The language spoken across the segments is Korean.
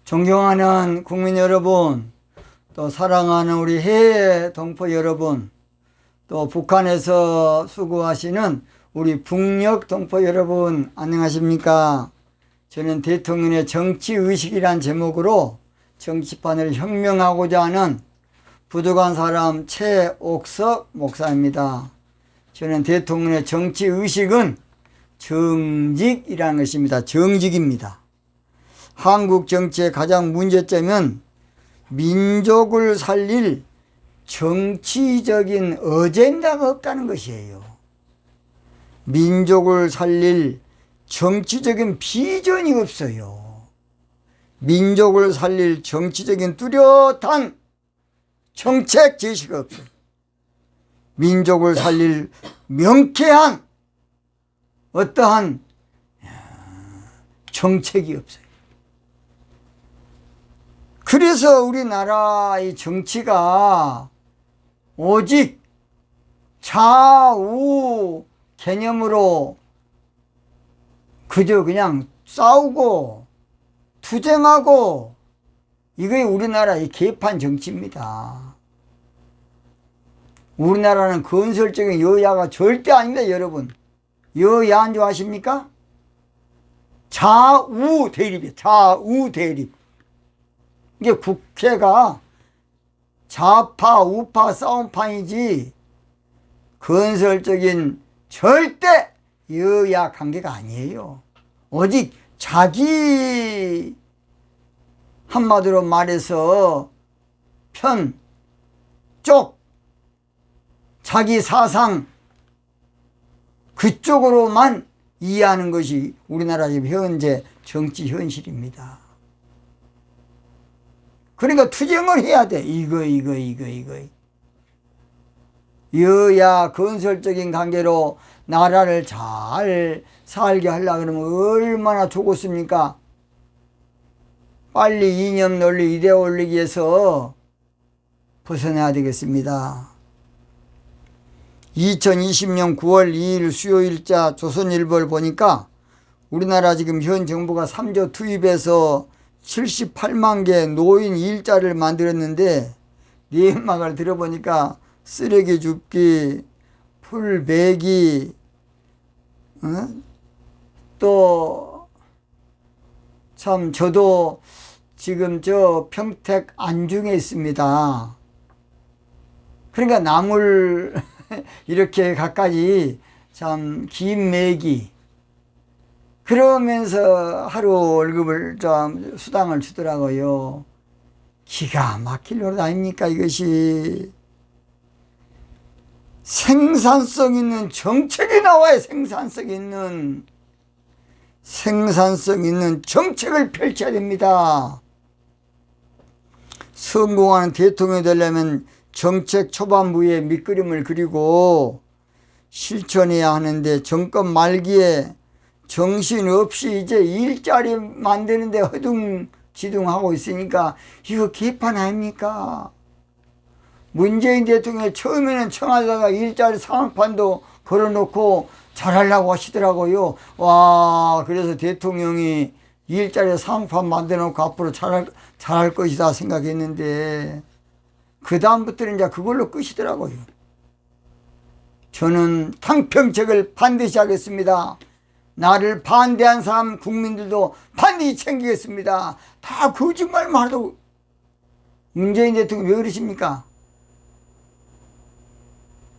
존경하는 국민 여러분, 또 사랑하는 우리 해외 동포 여러분, 또 북한에서 수고하시는 우리 북녘 동포 여러분, 안녕하십니까? 저는 대통령의 정치의식이란 제목으로 정치판을 혁명하고자 하는 부족한 사람 최옥석 목사입니다. 저는 대통령의 정치의식은 정직이라는 것입니다. 정직입니다. 한국 정치의 가장 문제점은 민족을 살릴 정치적인 어젠다가 없다는 것이에요. 민족을 살릴 정치적인 비전이 없어요. 민족을 살릴 정치적인 뚜렷한 정책 제시가 없어요. 민족을 살릴 명쾌한 어떠한 정책이 없어요. 그래서 우리나라의 정치가 오직 좌우 개념으로 그저 그냥 싸우고 투쟁하고 이게 우리나라의 개판 정치입니다. 우리나라는 건설적인 여야가 절대 아닙니다, 여러분. 여야 안 좋아하십니까? 좌우 대립이에요. 좌우 대립. 이게 국회가 좌파 우파 싸움판이지 건설적인 절대 여야 관계가 아니에요. 오직 자기 한마디로 말해서 편, 쪽, 자기 사상 그쪽으로만 이해하는 것이 우리나라의 현재 정치 현실입니다. 그러니까 투쟁을 해야 돼. 이거. 여야 건설적인 관계로 나라를 잘 살게 하려고 그러면 얼마나 좋겠습니까? 빨리 이념 논리 이데올로기에서 벗어나야 되겠습니다. 2020년 9월 2일 수요일자 조선일보를 보니까 우리나라 지금 현 정부가 3조 투입해서 78만 개 노인 일자를 만들었는데 내막을 들어보니까 쓰레기 줍기, 풀 베기, 또 참 저도 지금 저 평택 안중에 있습니다. 그러니까 나물 이렇게 갖가지 참 김 매기 그러면서 하루 월급을 좀 수당을 주더라고요. 기가 막힐 노릇 아닙니까 이것이. 생산성 있는 정책이 나와야 생산성 있는 정책을 펼쳐야 됩니다. 성공하는 대통령이 되려면 정책 초반부에 밑그림을 그리고 실천해야 하는데 정권 말기에 정신없이 이제 일자리 만드는데 허둥지둥하고 있으니까 이거 개판 아닙니까? 문재인 대통령이 처음에는 청와대다가 일자리 상황판도 걸어놓고 잘하려고 하시더라고요. 와, 그래서 대통령이 일자리 상황판 만들어놓고 앞으로 잘할 것이다 생각했는데 그 다음부터는 이제 그걸로 끝이더라고요. 저는 탕평책을 반드시 하겠습니다. 나를 반대한 사람 국민들도 반드시 챙기겠습니다. 다 거짓말만 하도 문재인 대통령 왜 그러십니까?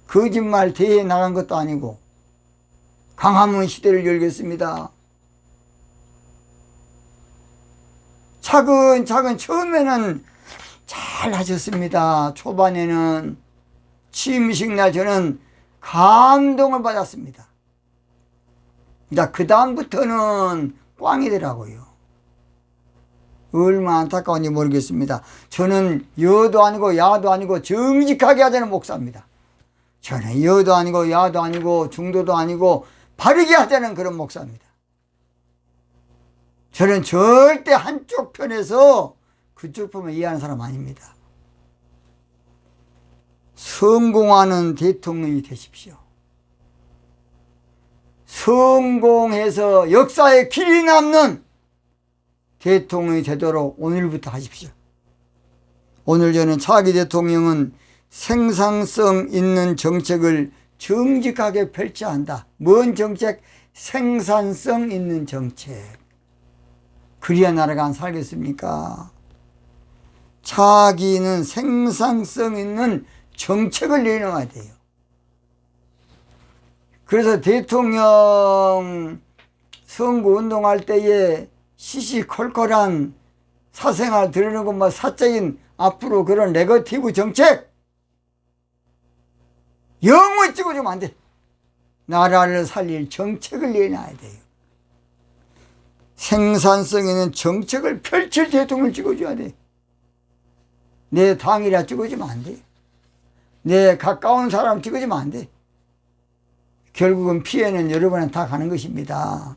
거짓말 대회에 나간 것도 아니고 강화문 시대를 열겠습니다. 차근차근 처음에는 잘 하셨습니다. 초반에는 취임식 날 저는 감동을 받았습니다. 그 다음부터는 꽝이더라고요. 얼마나 안타까운지 모르겠습니다. 저는 여도 아니고 야도 아니고 정직하게 하자는 목사입니다. 저는 여도 아니고 야도 아니고 중도도 아니고 바르게 하자는 그런 목사입니다. 저는 절대 한쪽 편에서 그쪽 편을 이해하는 사람 아닙니다. 성공하는 대통령이 되십시오. 성공해서 역사에 길이 남는 대통령이 되도록 오늘부터 하십시오. 오늘 저는 차기 대통령은 생산성 있는 정책을 정직하게 펼쳐야 한다. 뭔 정책? 생산성 있는 정책. 그래야 나라가 안 살겠습니까? 차기는 생산성 있는 정책을 내놓아야 돼요. 그래서 대통령 선거운동할 때에 시시콜콜한 사생활 드러내고 뭐 사적인 앞으로 그런 네거티브 정책 영원 찍어주면 안 돼. 나라를 살릴 정책을 내놔야 돼요. 생산성 있는 정책을 펼칠 대통령을 찍어줘야 돼. 내 당이라 찍어주면 안 돼. 내 가까운 사람 찍어주면 안 돼. 결국은 피해는 여러분한테 다 가는 것입니다.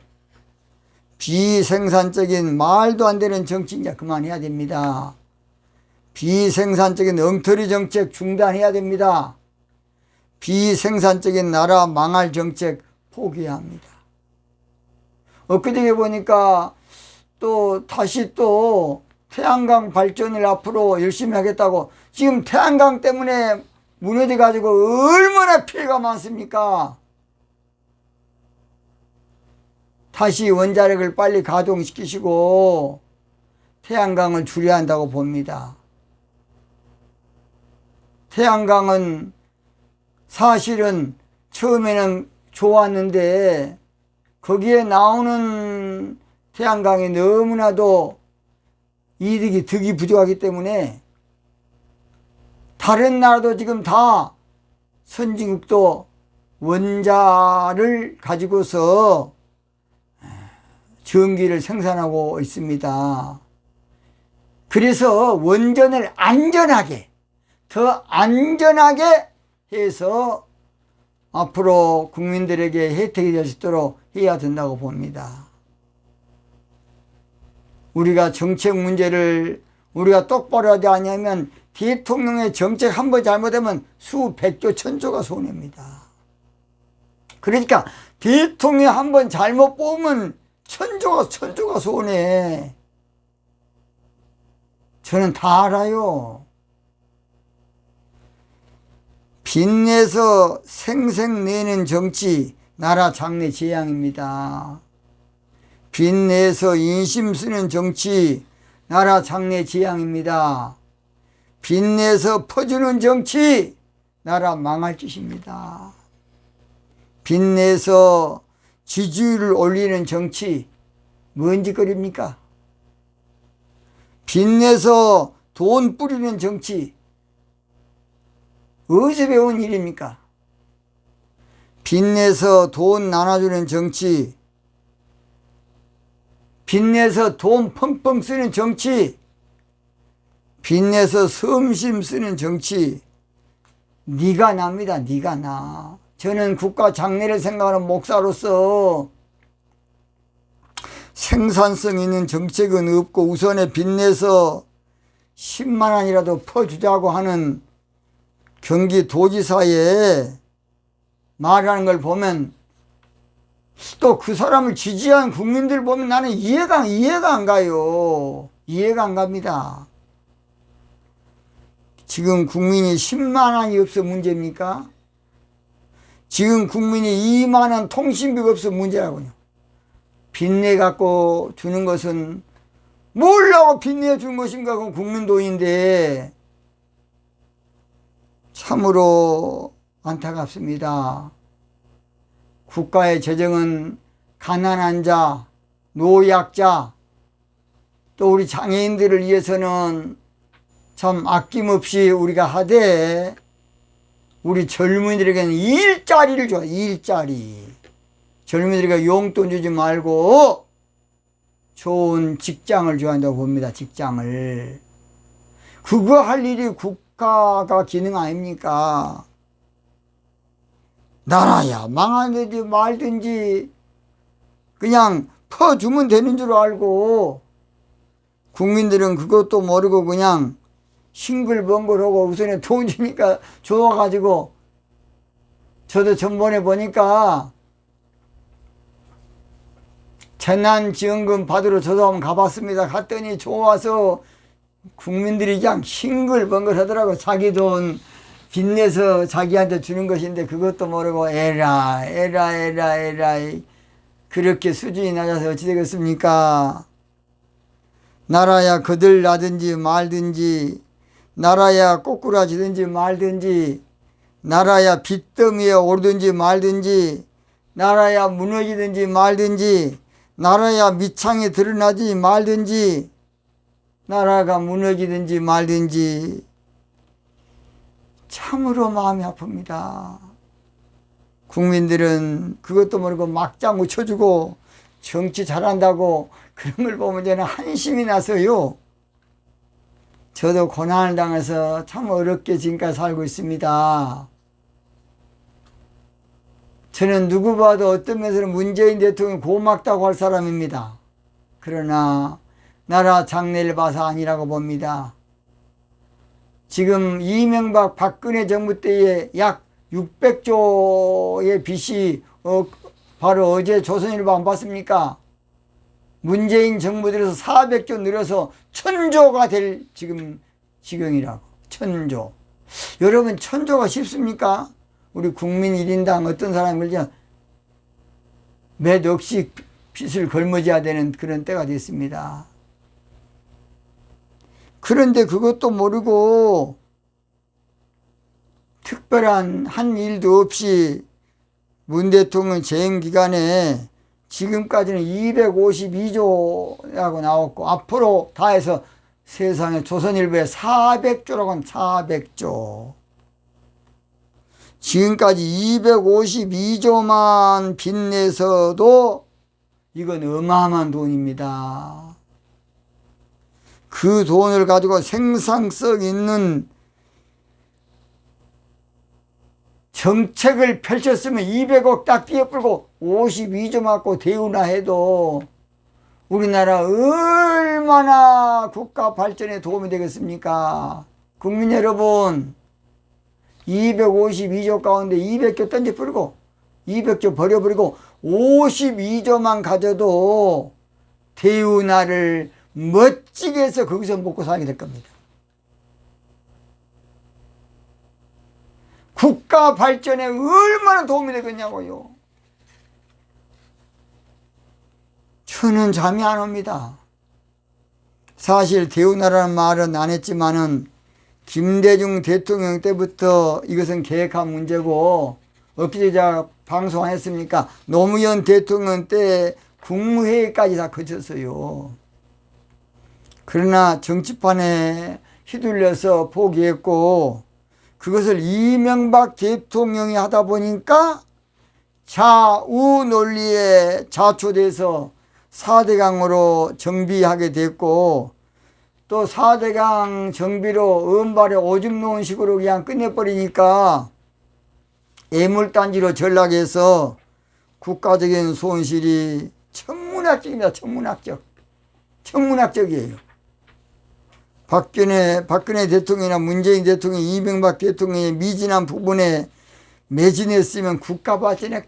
비생산적인 말도 안 되는 정치 이제 그만해야 됩니다. 비생산적인 엉터리 정책 중단해야 됩니다. 비생산적인 나라 망할 정책 포기해야 합니다. 엊그저께 보니까 또 다시 또 태양광 발전을 앞으로 열심히 하겠다고, 지금 태양광 때문에 무너져 가지고 얼마나 피해가 많습니까? 다시 원자력을 빨리 가동시키시고 태양광을 줄여야 한다고 봅니다. 태양광은 사실은 처음에는 좋았는데 거기에 나오는 태양광이 너무나도 득이 부족하기 때문에 다른 나라도 지금 다 선진국도 원자를 가지고서 전기를 생산하고 있습니다. 그래서 원전을 안전하게, 더 안전하게 해서 앞으로 국민들에게 혜택이 될 수 있도록 해야 된다고 봅니다. 우리가 정책 문제를 우리가 똑바로 하지 않으면 대통령의 정책 한 번 잘못하면 수백조 천조가 손해입니다. 그러니까 대통령 한 번 잘못 뽑으면 천조가 손해. 저는 다 알아요. 빚내서 생색내는 정치, 나라 장래 재앙입니다. 빚내서 인심 쓰는 정치, 나라 장래 재앙입니다. 빚내서 퍼주는 정치, 나라 망할 짓입니다. 빚내서 지지율을 올리는 정치, 뭔 짓거리입니까? 빚내서 돈 뿌리는 정치, 어디서 배운 일입니까? 빚내서 돈 나눠주는 정치, 빚내서 돈 펑펑 쓰는 정치, 빚내서 섬심 쓰는 정치, 니가 납니다. 니가 나. 저는 국가 장래를 생각하는 목사로서 생산성 있는 정책은 없고 우선에 빚내서 10만 원이라도 퍼주자고 하는 경기도지사의 말하는 걸 보면 또 그 사람을 지지한 국민들 보면 나는 이해가 안 가요. 이해가 안 갑니다. 지금 국민이 10만 원이 없어 문제입니까? 지금 국민이 2만 원 통신비가 없어 문제라고요. 빚내 갖고 주는 것은 뭐라고 빚내 준 것인가? 그건 국민 돈인데 참으로 안타깝습니다. 국가의 재정은 가난한 자, 노약자, 또 우리 장애인들을 위해서는 참 아낌없이 우리가 하되 우리 젊은이들에게는 일자리를 줘. 일자리. 젊은이들에게 용돈 주지 말고 좋은 직장을 줘야 한다고 봅니다. 직장을. 그거 할 일이 국가가 기능 아닙니까? 나라야 망하든지 말든지 그냥 퍼주면 되는 줄 알고 국민들은 그것도 모르고 그냥 싱글벙글하고 우선에 돈 주니까 좋아가지고 저도 전번에 보니까 재난지원금 받으러 저도 한번 가봤습니다. 갔더니 좋아서 국민들이 그냥 싱글벙글 하더라고. 자기 돈 빚내서 자기한테 주는 것인데 그것도 모르고 에라 그렇게 수준이 낮아서 어찌 되겠습니까? 나라야 거들 나든지 말든지, 나라야 꼬꾸라지든지 말든지, 나라야 빚더미에 오르든지 말든지, 나라야 무너지든지 말든지, 나라야 밑창에 드러나지 말든지, 나라가 무너지든지 말든지, 참으로 마음이 아픕니다. 국민들은 그것도 모르고 막장 묻혀주고 정치 잘한다고 그런 걸 보면 저는 한심이 나서요. 저도 고난을 당해서 참 어렵게 지금까지 살고 있습니다. 저는 누구 봐도 어떤 면에서는 문재인 대통령이 고맙다고 할 사람입니다. 그러나 나라 장래를 봐서 아니라고 봅니다. 지금 이명박 박근혜 정부 때에 약 600조의 빚이 바로 어제 조선일보 안 봤습니까? 문재인 정부 들어서 400조 늘어서 1000조가 될 지금 지경이라고. 1000조. 여러분 1000조가 쉽습니까? 우리 국민 1인당 어떤 사람이 그냥 몇 억씩 빚을 걸머져야 되는 그런 때가 됐습니다. 그런데 그것도 모르고 특별한 한 일도 없이 문 대통령 재임 기간에 지금까지는 252조라고 나왔고 앞으로 다 해서 세상에 조선일보에 400조라고 하면 400조. 지금까지 252조만 빚내서도 이건 어마어마한 돈입니다. 그 돈을 가지고 생산성 있는 정책을 펼쳤으면 200억 딱 띄어풀고 52조 맞고 대우나 해도 우리나라 얼마나 국가 발전에 도움이 되겠습니까? 국민 여러분, 252조 가운데 200조 던져버리고 200조 버려버리고 52조만 가져도 대우나를 멋지게 해서 거기서 먹고 살게 될 겁니다. 국가 발전에 얼마나 도움이 되겠냐고요. 저는 잠이 안 옵니다. 사실 대우나라는 말은 안 했지만은 김대중 대통령 때부터 이것은 계획한 문제고, 엊그제 제가 방송 안 했습니까? 노무현 대통령 때 국무회의까지 다 거쳤어요. 그러나 정치판에 휘둘려서 포기했고, 그것을 이명박 대통령이 하다 보니까 좌우 논리에 자초돼서 4대강으로 정비하게 됐고, 또 4대강 정비로 은발에 오줌 놓은 식으로 그냥 끝내버리니까 애물단지로 전락해서 국가적인 손실이 천문학적입니다. 천문학적이에요. 박근혜 대통령이나 문재인 대통령, 이명박 대통령의 미진한 부분에 매진했으면 국가 발전에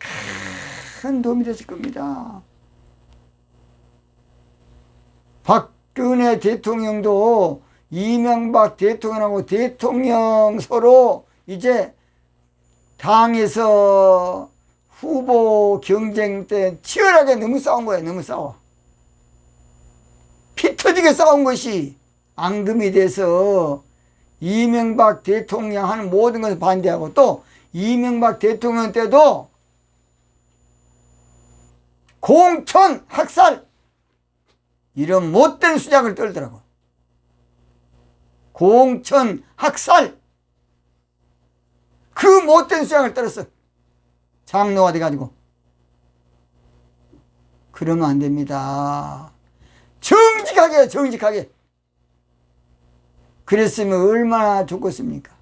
큰 도움이 됐을 겁니다. 박근혜 대통령도 이명박 대통령하고 대통령 서로 이제 당에서 후보 경쟁 때 치열하게 너무 싸운 거예요. 너무 싸워. 피 터지게 싸운 것이 앙금이 돼서 이명박 대통령 하는 모든 것을 반대하고, 또 이명박 대통령 때도 공천 학살 이런 못된 수작을 떨더라고. 공천 학살 그 못된 수작을 떨었어. 장로가 돼가지고. 그러면 안 됩니다. 정직하게 그랬으면 얼마나 좋겠습니까?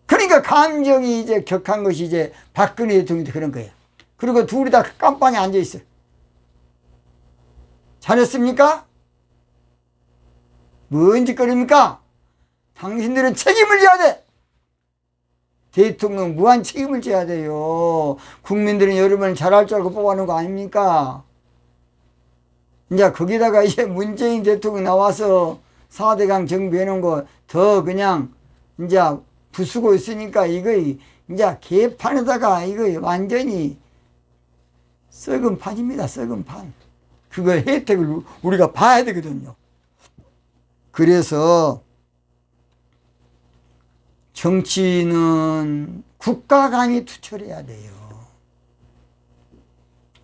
그러니까 감정이 이제 격한 것이 이제 박근혜 대통령도 그런 거예요. 그리고 둘이 다 깜빵에 앉아있어. 잘했습니까? 뭔 짓거리입니까? 당신들은 책임을 져야 돼. 대통령 무한 책임을 져야 돼요. 국민들은 여러분을 잘할 줄 알고 뽑아놓은 거 아닙니까? 이제 거기다가 이제 문재인 대통령 나와서 4대강 정비 해놓은 거 더 그냥 이제 부수고 있으니까 이거 이제 개판에다가 이거 완전히 썩은 판입니다. 썩은 판. 그거 혜택을 우리가 봐야 되거든요. 그래서 정치는 국가 간이 투철해야 돼요.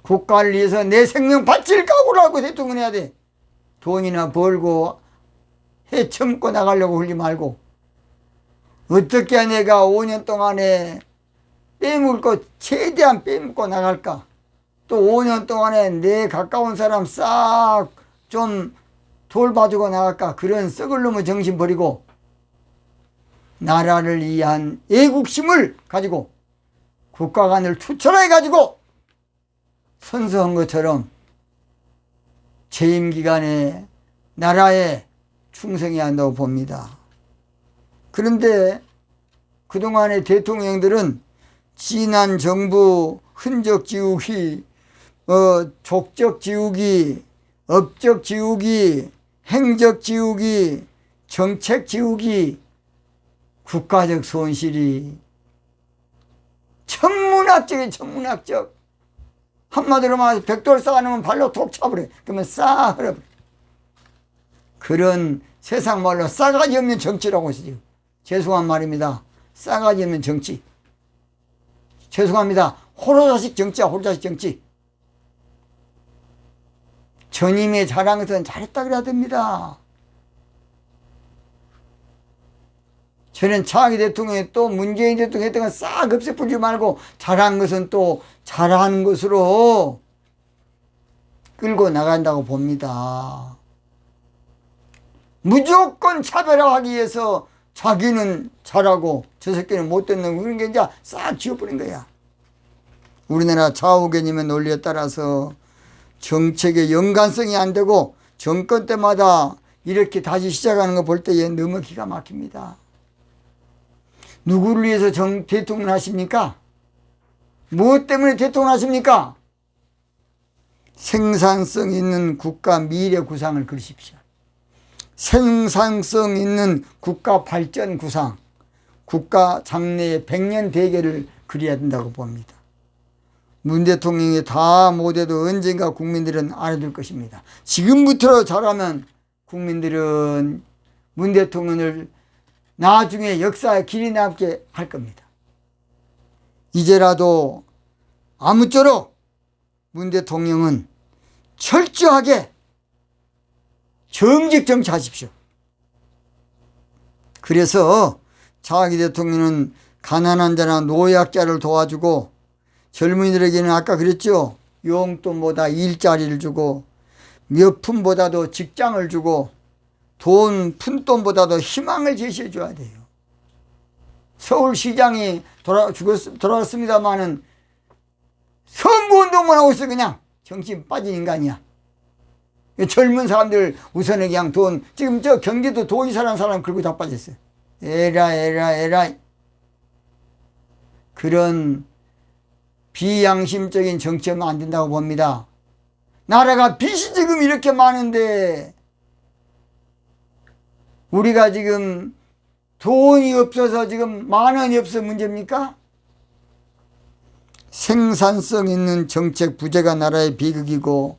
국가를 위해서 내 생명 바칠 각오를 하고 대통령 해야 돼. 돈이나 벌고 헤쳐먹고 나가려고 하지 말고 어떻게 내가 5년 동안에 빼먹을 거 최대한 빼먹고 나갈까. 또 5년 동안에 내 가까운 사람 싹 좀 돌봐주고 나갈까. 그런 썩을 놈의 정신 버리고 나라를 위한 애국심을 가지고 국가 간을 투철해 가지고 선서한 것처럼 재임 기간에 나라에 충성해야 한다고 봅니다. 그런데 그동안의 대통령들은 지난 정부 흔적 지우기, 족적 지우기, 업적 지우기, 행적 지우기, 정책 지우기, 국가적 손실이 천문학적인 천문학적. 한마디로 말해서 벽돌 쌓아놓으면 발로 톡 차버려. 그러면 싹 흘러버려. 그런 세상 말로 싸가지 없는 정치라고 하시죠. 죄송한 말입니다. 싸가지 없는 정치. 죄송합니다. 호로자식 정치야. 호로자식 정치. 전임에 잘한 것은 잘했다 그래야 됩니다. 저는 차기 대통령이 또 문재인 대통령이 했던 건 싹 없애버리지 말고 잘한 것은 또 잘하는 것으로 끌고 나간다고 봅니다. 무조건 차별화하기 위해서 자기는 잘하고 저 새끼는 못됐는 그런 게 이제 싹 지워버린 거야. 우리나라 좌우 개념의 논리에 따라서 정책의 연관성이 안 되고 정권 때마다 이렇게 다시 시작하는 거 볼 때 너무 기가 막힙니다. 누구를 위해서 대통령 하십니까? 무엇 때문에 대통령 하십니까? 생산성 있는 국가 미래 구상을 그리십시오. 생산성 있는 국가 발전 구상, 국가 장래의 100년 대계를 그려야 된다고 봅니다. 문 대통령이 다 못해도 언젠가 국민들은 알아둘 것입니다. 지금부터 잘하면 국민들은 문 대통령을 나중에 역사에 길이 남게 할 겁니다. 이제라도 아무쪼록 문 대통령은 철저하게 정직 정치하십시오. 그래서 차기 대통령은 가난한 자나 노약자를 도와주고 젊은이들에게는 아까 그랬죠. 용돈보다 일자리를 주고 몇 푼보다도 직장을 주고 돈 푼돈보다도 희망을 제시해 줘야 돼요. 서울시장이 돌아왔습니다마는 선거운동만 하고 있어. 그냥 정신 빠진 인간이야. 젊은 사람들 우선에 그냥 돈, 지금 저 경기도 도지사라는 사람 긁고 다 빠졌어요. 에라. 그런 비양심적인 정치하면 안 된다고 봅니다. 나라가 빚이 지금 이렇게 많은데 우리가 지금 돈이 없어서 지금 만 원이 없어 문제입니까? 생산성 있는 정책 부재가 나라의 비극이고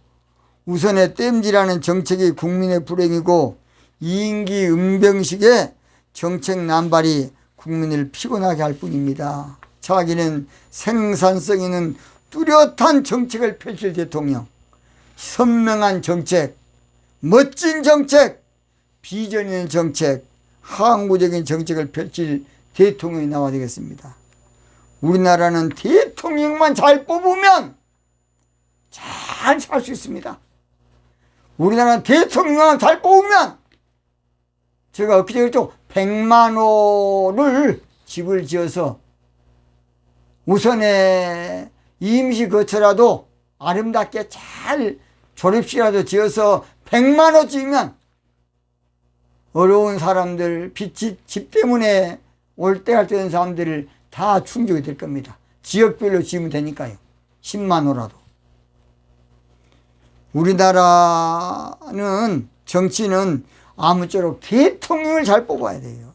우선에 땜질하는 정책이 국민의 불행이고 이인기 은병식의 정책 남발이 국민을 피곤하게 할 뿐입니다. 자기는 생산성 있는 뚜렷한 정책을 펼칠 대통령, 선명한 정책, 멋진 정책, 비전 있는 정책, 항구적인 정책을 펼칠 대통령이 나와야 되겠습니다. 우리나라는 대통령만 잘 뽑으면 잘 살 수 있습니다. 우리나라는 대통령만 잘 뽑으면 제가 엊그제 그랬죠. 100만 호를 집을 지어서 우선에 임시 거처라도 아름답게 잘 조립식이라도 지어서 100만 호 지으면 어려운 사람들, 집 때문에 올 때 갈 때 된 사람들을 다 충족이 될 겁니다. 지역별로 지으면 되니까요. 10만 호라도. 우리나라는 정치는 아무쪼록 대통령을 잘 뽑아야 돼요.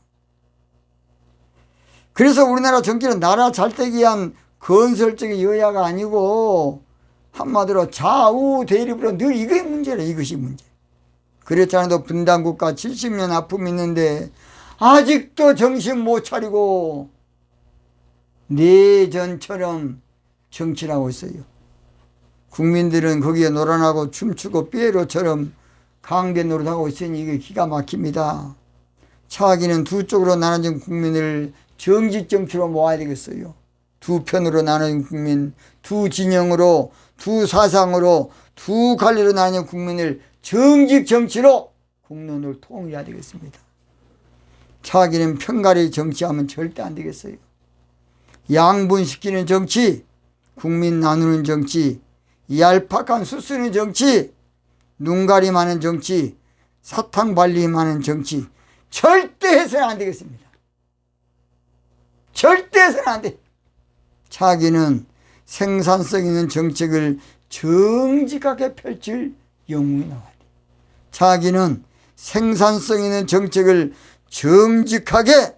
그래서 우리나라 정치는 나라 잘되기 위한 건설적인 여야가 아니고 한마디로 좌우 대립으로 늘 이게 문제라. 이것이 문제. 그렇지 않아도 분단국가 70년 아픔이 있는데 아직도 정신 못 차리고 내전처럼 정치를 하고 있어요. 국민들은 거기에 놀아나고 춤추고 피에로처럼 강대 노릇하고 있으니 이게 기가 막힙니다. 차기는 두 쪽으로 나눠진 국민을 정직 정치로 모아야 되겠어요. 두 편으로 나눠진 국민, 두 진영으로, 두 사상으로, 두 갈래로 나눠진 국민을 정직 정치로 국론을 통일해야 되겠습니다. 차기는 편가리 정치하면 절대 안 되겠어요. 양분시키는 정치, 국민 나누는 정치, 얄팍한 수쓰는 정치, 눈가림하는 정치, 사탕발림하는 정치 절대 해서는 안 되겠습니다. 절대 해서는 안 돼. 차기는 생산성 있는 정책을 정직하게 펼칠 영웅이 나와야 돼. 차기는 생산성 있는 정책을 정직하게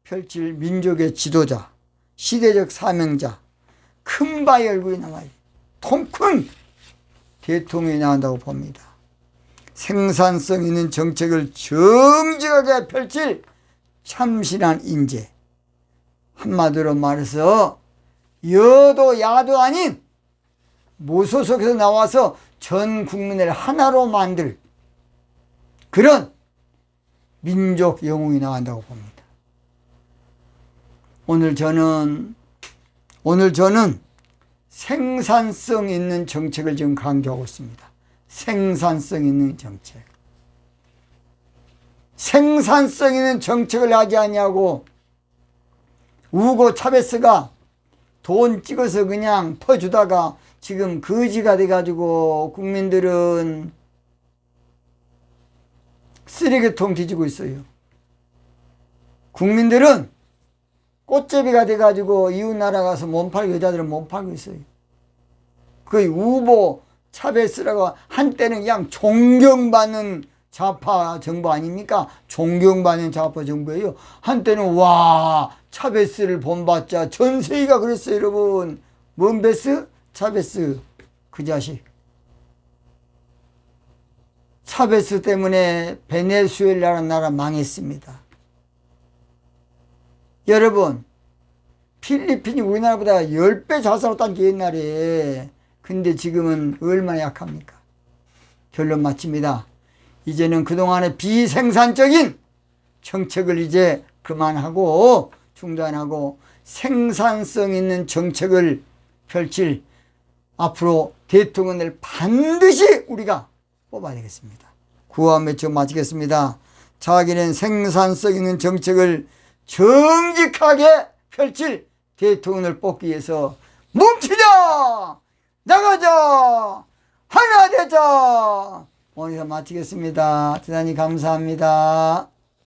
펼칠 민족의 지도자, 시대적 사명자, 큰 바위 얼굴이 나와야 돼. 통큰 대통령이 나온다고 봅니다. 생산성 있는 정책을 정직하게 펼칠 참신한 인재. 한마디로 말해서 여도 야도 아닌 무소속에서 나와서 전 국민을 하나로 만들 그런 민족 영웅이 나온다고 봅니다. 오늘 저는 생산성 있는 정책을 지금 강조하고 있습니다. 생산성 있는 정책. 생산성 있는 정책을 하지 않냐고 우고 차베스가 돈 찍어서 그냥 퍼주다가 지금 거지가 돼가지고 국민들은 쓰레기통 뒤지고 있어요. 국민들은 꽃제비가 돼가지고 이웃 나라 가서 몸 팔고 여자들은 몸 팔고 있어요. 그 우보 차베스라고 한때는 그냥 존경받는 좌파 정부 아닙니까? 존경받는 좌파 정부예요. 한때는 와 차베스를 본받자 전 세계가 그랬어요. 여러분 뭔 베스? 차베스 그 자식. 차베스 때문에 베네수엘라라는 나라 망했습니다. 여러분 필리핀이 우리나라보다 10배 잘 살았다는 게 옛날에. 근데 지금은 얼마나 약합니까? 결론 마칩니다. 이제는 그동안의 비생산적인 정책을 이제 그만하고 중단하고 생산성 있는 정책을 펼칠 앞으로 대통령을 반드시 우리가 뽑아야 되겠습니다. 구호한 외쳐 마치겠습니다. 자기는 생산성 있는 정책을 정직하게 펼칠 대통령을 뽑기 위해서 뭉치자! 나가자! 하나 되자! 오늘 마치겠습니다. 대단히 감사합니다.